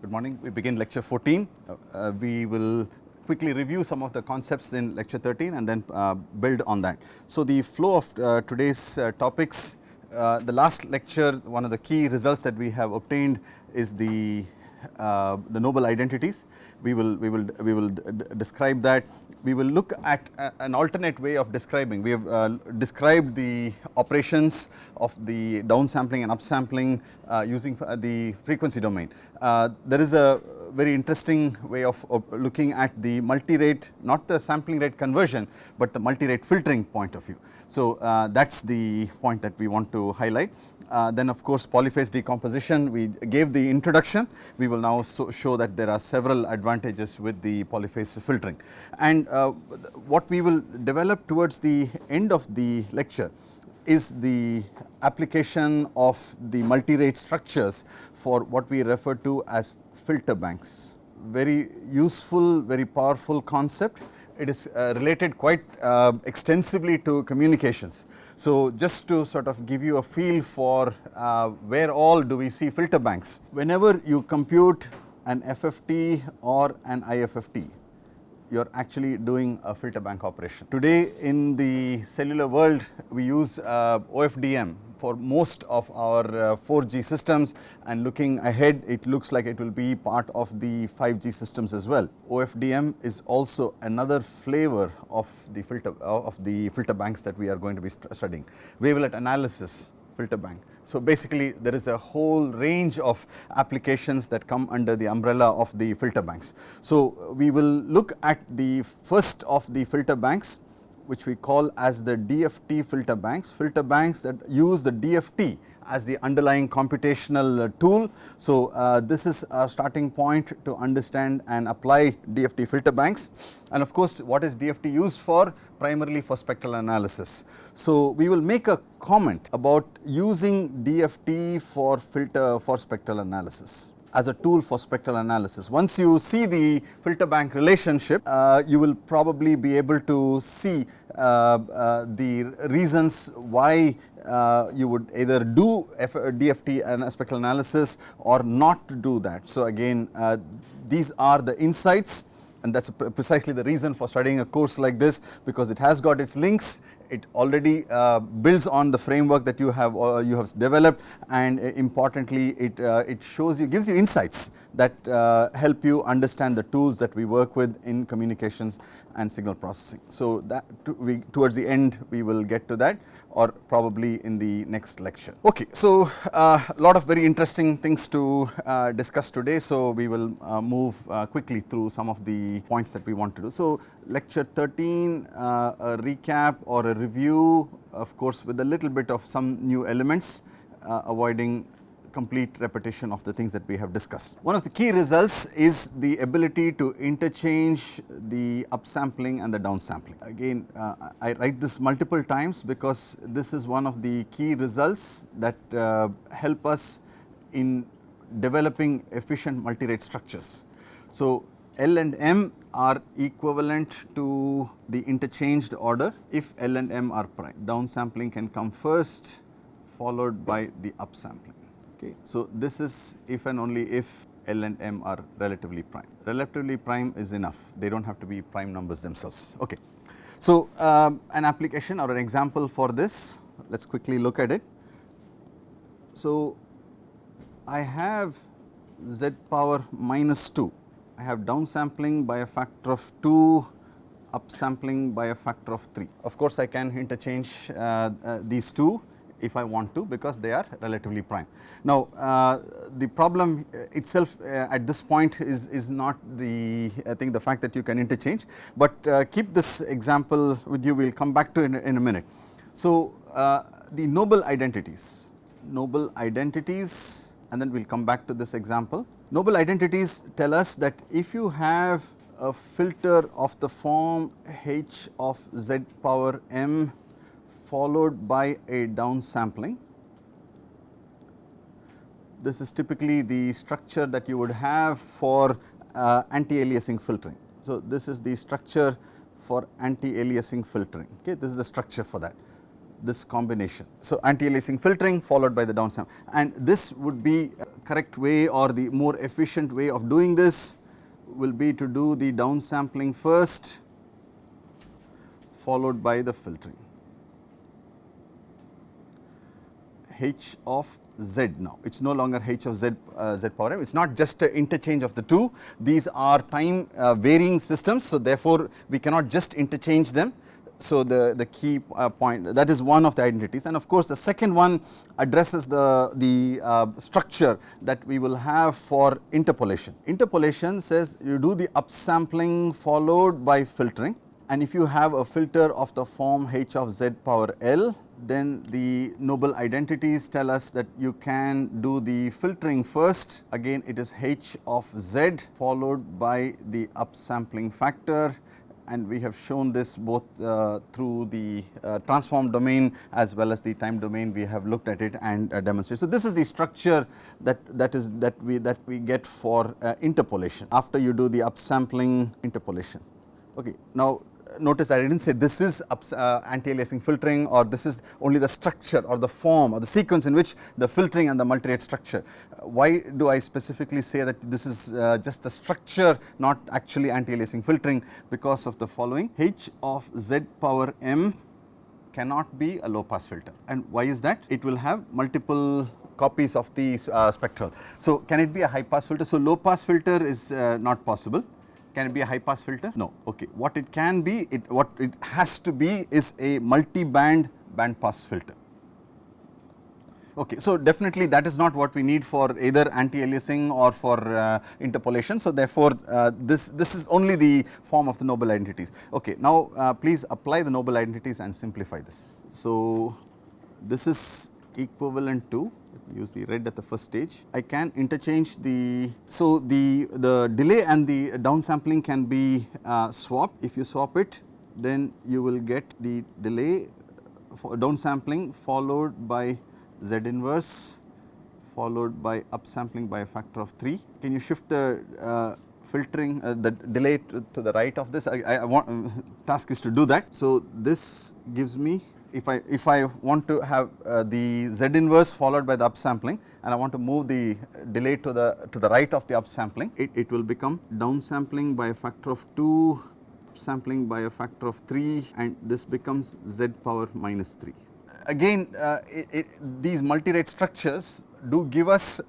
Good morning. We begin lecture 14. We will quickly review some of the concepts in lecture 13 and then build on that. So, the flow of today's topics, the last lecture, one of the key results that we have obtained is the noble identities. We will describe that. We will look at an alternate way of describing. We have described the operations of the downsampling and upsampling using the frequency domain. There is a very interesting way of looking at the multi-rate, not the sampling rate conversion, but the multi-rate filtering point of view. So, that is the point that we want to highlight. Then of course, polyphase decomposition, we gave the introduction. We will now show that there are several advantages with the polyphase filtering. And what we will develop towards the end of the lecture is the application of the multi-rate structures for what we refer to as filter banks. Very useful, very powerful concept. It is related quite extensively to communications. So, just to sort of give you a feel for where all do we see filter banks. Whenever you compute an FFT or an IFFT, you are actually doing a filter bank operation. Today in the cellular world, we use OFDM for most of our 4G systems, and looking ahead it looks like it will be part of the 5G systems as well. OFDM is also another flavor of the filter banks that we are going to be studying. Wavelet analysis filter bank. So, basically there is a whole range of applications that come under the umbrella of the filter banks. So, we will look at the first of the filter banks, which we call as the DFT filter banks that use the DFT as the underlying computational tool. So, this is our starting point to understand and apply DFT filter banks. And of course, what is DFT used for? Primarily for spectral analysis. So, we will make a comment about using DFT for spectral analysis as a tool for spectral analysis. Once you see the filter bank relationship, you will probably be able to see the reasons why you would either do DFT and spectral analysis or not do that. So, again these are the insights, and that is precisely the reason for studying a course like this, because it has got its links. It already builds on the framework that you have developed, and importantly it shows you, gives you insights that help you understand the tools that we work with in communications and signal processing. So, that towards the end we will get to that, or probably in the next lecture. Okay, so a lot of very interesting things to discuss today. So, we will move quickly through some of the points that we want to do. So, lecture 13, a recap or a review, of course with a little bit of some new elements, avoiding complete repetition of the things that we have discussed. One of the key results is the ability to interchange the upsampling and the downsampling. Again, I write this multiple times because this is one of the key results that help us in developing efficient multi-rate structures. So, L and M are equivalent to the interchanged order if L and M are prime. Downsampling can come first, followed by the upsampling. Okay. So, this is if and only if L and M are relatively prime. Relatively prime is enough, they do not have to be prime numbers themselves. Okay. So, an application or an example for this, let us quickly look at it. So, I have z power minus 2. I have downsampling by a factor of 2, upsampling by a factor of 3. Of course, I can interchange these two if I want to, because they are relatively prime. Now, the problem itself at this point is not the, I think, the fact that you can interchange, but keep this example with you, we will come back to in a minute. So, the noble identities, and then we will come back to this example. Noble identities tell us that if you have a filter of the form h of z power m followed by a downsampling, this is typically the structure that you would have for anti-aliasing filtering. So, this is the structure for anti-aliasing filtering. Okay, this is the structure for that. this combination. So, anti-aliasing filtering followed by the downsampling, and this would be correct way or the more efficient way of doing this will be to do the downsampling first, followed by the filtering. H of Z now, it is no longer H of Z, Z power m, it is not just an interchange of the two, these are time varying systems. So, therefore, we cannot just interchange them. So, the key point, that is one of the identities, and of course, the second one addresses the structure that we will have for interpolation. Interpolation says you do the upsampling followed by filtering, and if you have a filter of the form H of Z power L, then the noble identities tell us that you can do the filtering first, again it is H of Z followed by the upsampling factor, and we have shown this both through the transform domain as well as the time domain. We have looked at it and demonstrated. So, this is the structure that we get for interpolation after you do the upsampling interpolation. Okay. Now, notice I did not say this is anti-aliasing filtering, or this is only the structure or the form or the sequence in which the filtering and the multirate structure. Why do I specifically say that this is just the structure, not actually anti-aliasing filtering? Because of the following: H of Z power m cannot be a low pass filter. And why is that? It will have multiple copies of the spectral. So, can it be a high pass filter? So, low pass filter is not possible. Can it be a high pass filter? No. Okay. What it can be, what it has to be is a multi-band band pass filter. Okay. So, definitely that is not what we need for either anti-aliasing or for interpolation. So, therefore, this is only the form of the noble identities. Okay. Now, please apply the noble identities and simplify this. So, this is equivalent to, let me use the red at the first stage, I can interchange the, so the delay and the downsampling can be swapped. If you swap it, then you will get the delay for downsampling followed by Z inverse followed by upsampling by a factor of 3. Can you shift the filtering the delay to the right of this? I want task is to do that. So, this gives me, if I want to have the Z inverse followed by the upsampling, and I want to move the delay to the right of the upsampling, it will become downsampling by a factor of 2, sampling by a factor of 3, and this becomes Z power minus 3. Again, these multirate structures do give us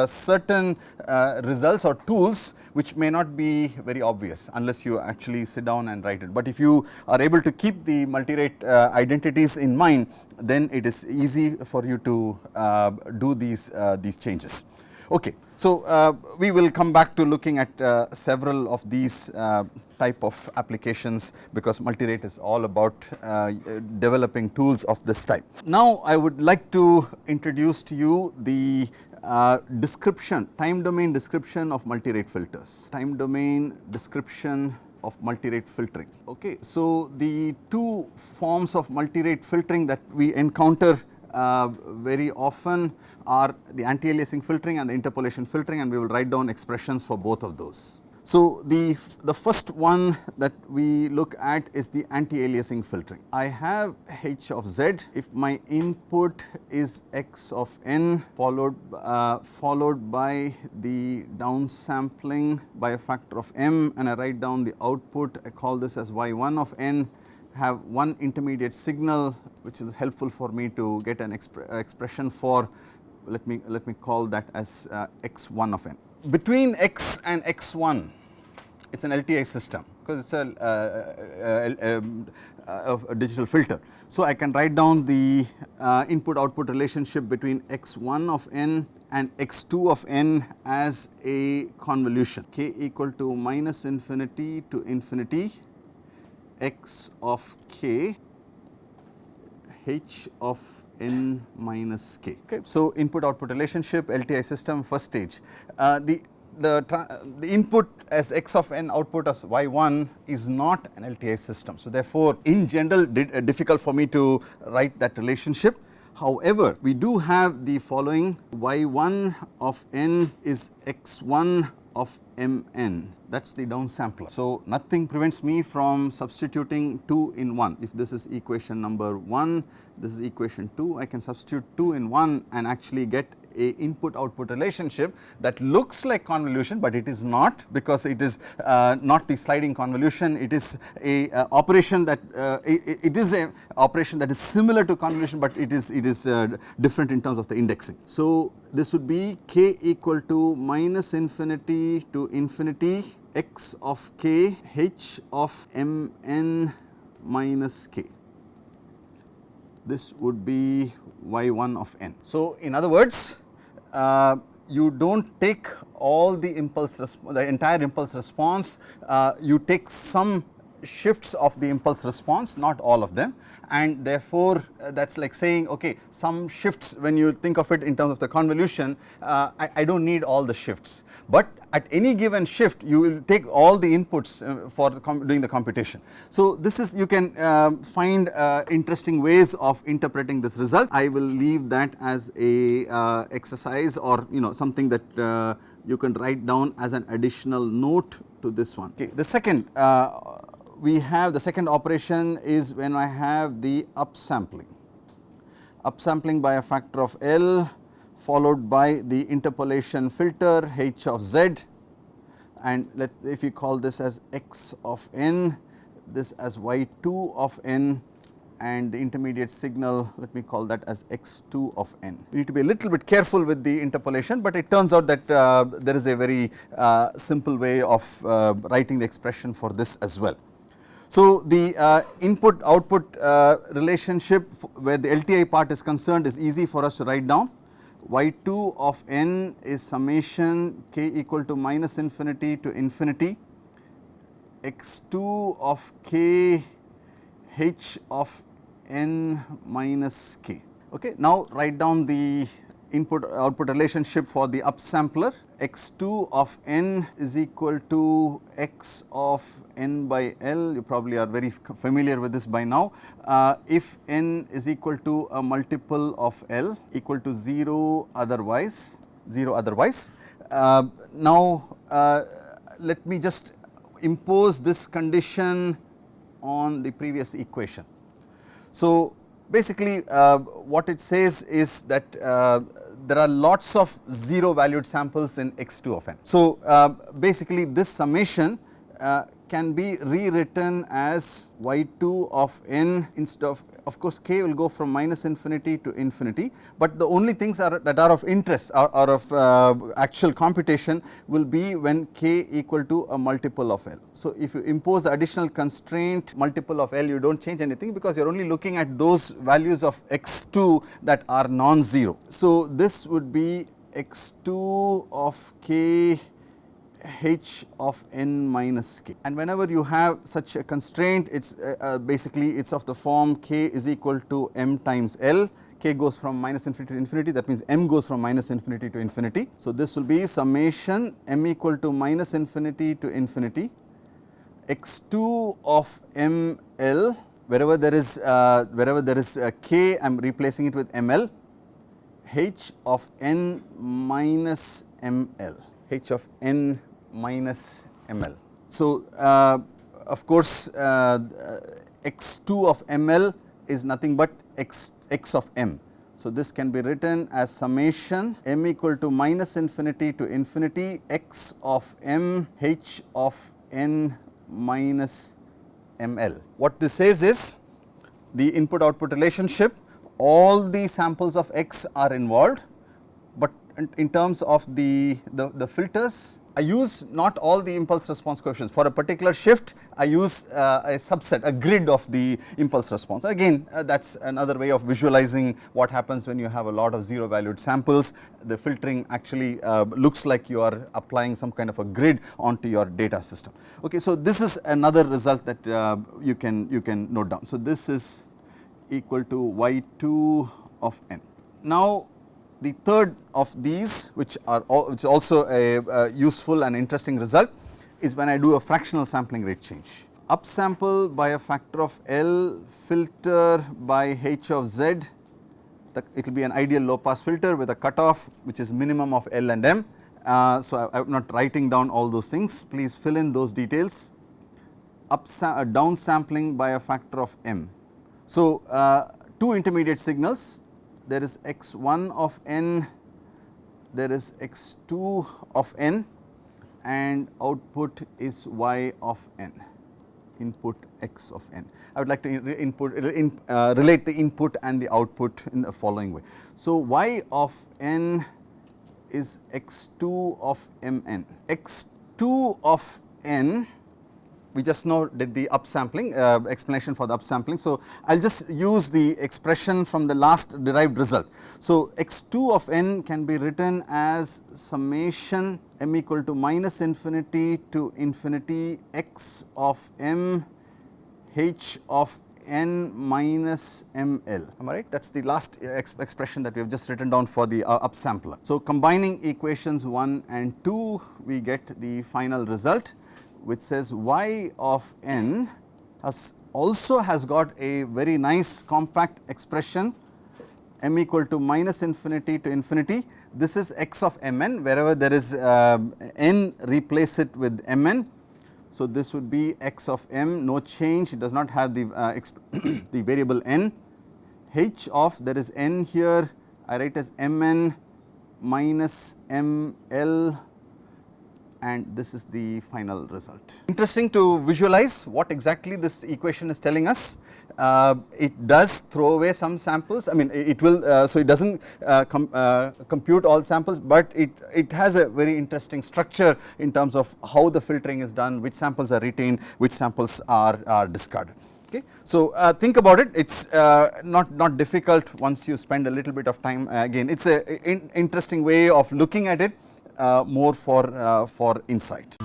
certain results or tools which may not be very obvious unless you actually sit down and write it. But if you are able to keep the multirate identities in mind, then it is easy for you to do these changes. Okay. So, we will come back to looking at several of these type of applications, because multirate is all about developing tools of this type. Now, I would like to introduce to you the description, time domain description of multirate filters, time domain description of multirate filtering. Okay. So, the two forms of multirate filtering that we encounter very often are the anti-aliasing filtering and the interpolation filtering, and we will write down expressions for both of those. So, the first one that we look at is the anti-aliasing filtering. I have H of Z if my input is x of n followed by the downsampling by a factor of m, and I write down the output, I call this as y1 of n, have one intermediate signal which is helpful for me to get an expression for, let me call that as x1 of n. Between x and x1, it is an LTI system because it is a digital filter. So, I can write down the input output relationship between x1 of n and x2 of n as a convolution, k equal to minus infinity to infinity x of k h of n minus k. Okay. So, input output relationship, LTI system, first stage. The input as x of n, output as y1 is not an LTI system. So, therefore, in general difficult for me to write that relationship. However, we do have the following: y1 of n is x1 of mn, that is the downsampler. So, nothing prevents me from substituting 2 in 1. If this is equation number 1, this is equation 2, I can substitute 2 in 1 and actually get a input output relationship that looks like convolution, but it is not, because it is not the sliding convolution, it is a operation that it is a operation that is similar to convolution, but it is different in terms of the indexing. So this would be k equal to minus infinity to infinity x of k h of mn minus k. This would be y1 of n. So in other words, you do not take all the entire impulse response, you take some shifts of the impulse response, not all of them, and therefore that is like saying, okay, some shifts, when you think of it in terms of the convolution, I do not need all the shifts, but at any given shift you will take all the inputs for doing the computation. So this is, you can find interesting ways of interpreting this result. I will leave that as a exercise, or something that you can write down as an additional note to this one. Okay. The second, we have the second operation is when I have the upsampling by a factor of L, followed by the interpolation filter h of z, and if you call this as x of n, this as y2 of n, and the intermediate signal, let me call that as x2 of n. We need to be a little bit careful with the interpolation, but it turns out that there is a very simple way of writing the expression for this as well. So the input output relationship where the LTI part is concerned is easy for us to write down. Y2 of n is summation k equal to minus infinity to infinity x2 of k h of n minus k. Okay. Now write down the input output relationship for the upsampler. X2 of n is equal to x of n by L. You probably are very familiar with this by now. If n is equal to a multiple of L equal to 0 otherwise. Now let me just impose this condition on the previous equation. So basically what it says is that there are lots of 0 valued samples in x2 of n. So basically this summation can be rewritten as y2 of n instead of course k will go from minus infinity to infinity, but the only things that are of interest or of actual computation will be when k equal to a multiple of L. So if you impose the additional constraint multiple of L, you do not change anything, because you are only looking at those values of x2 that are non-zero. So this would be x2 of k h of n minus k, and whenever you have such a constraint, it's basically it's of the form k is equal to m times L. K goes from minus infinity to infinity, that means m goes from minus infinity to infinity. So this will be summation m equal to minus infinity to infinity x2 of m L. Wherever there is k, I am replacing it with ml, h of n minus ml, h of n minus ml. So of course x2 of ml is nothing but x of m. So this can be written as summation m equal to minus infinity to infinity x of m h of n minus ml. What this says is the input output relationship, all the samples of x are involved, but in terms of the filters, I use not all the impulse response coefficients. For a particular shift, I use a subset, a grid of the impulse response. Again, that is another way of visualizing what happens when you have a lot of 0 valued samples. The filtering actually looks like you are applying some kind of a grid onto your data system. Okay, so this is another result that you can note down. So this is equal to y2 of n. Now the third of these, which is also a useful and interesting result, is when I do a fractional sampling rate change. Upsample by a factor of L, filter by h of z, it will be an ideal low pass filter with a cutoff which is minimum of L and M. So I am not writing down all those things, please fill in those details. Downsampling by a factor of M. So two intermediate signals, there is x1 of n there is x2 of n and output is y of n, input x of n. I would like to relate the input and the output in the following way. So, y of n is x2 of mn. x2 of n, we just now did the upsampling explanation for the upsampling. So, I will just use the expression from the last derived result. So, x2 of n can be written as summation m equal to minus infinity to infinity x of m h of n minus ml. Am I right? That is the last expression that we have just written down for the upsampler. So, combining equations 1 and 2, we get the final result, which says y of n also has got a very nice compact expression m equal to minus infinity to infinity. This is x of mn, wherever there is n, replace it with mn. So, this would be x of m, no change, it does not have the the variable n. H of, there is n here, I write as mn minus ml, and this is the final result. Interesting to visualize what exactly this equation is telling us. It does throw away some samples, I mean it will, so it does not compute all samples, but it has a very interesting structure in terms of how the filtering is done, which samples are retained, which samples are discarded. Okay. So, think about it, it is not difficult once you spend a little bit of time. Again, it is a interesting way of looking at it, more for insight.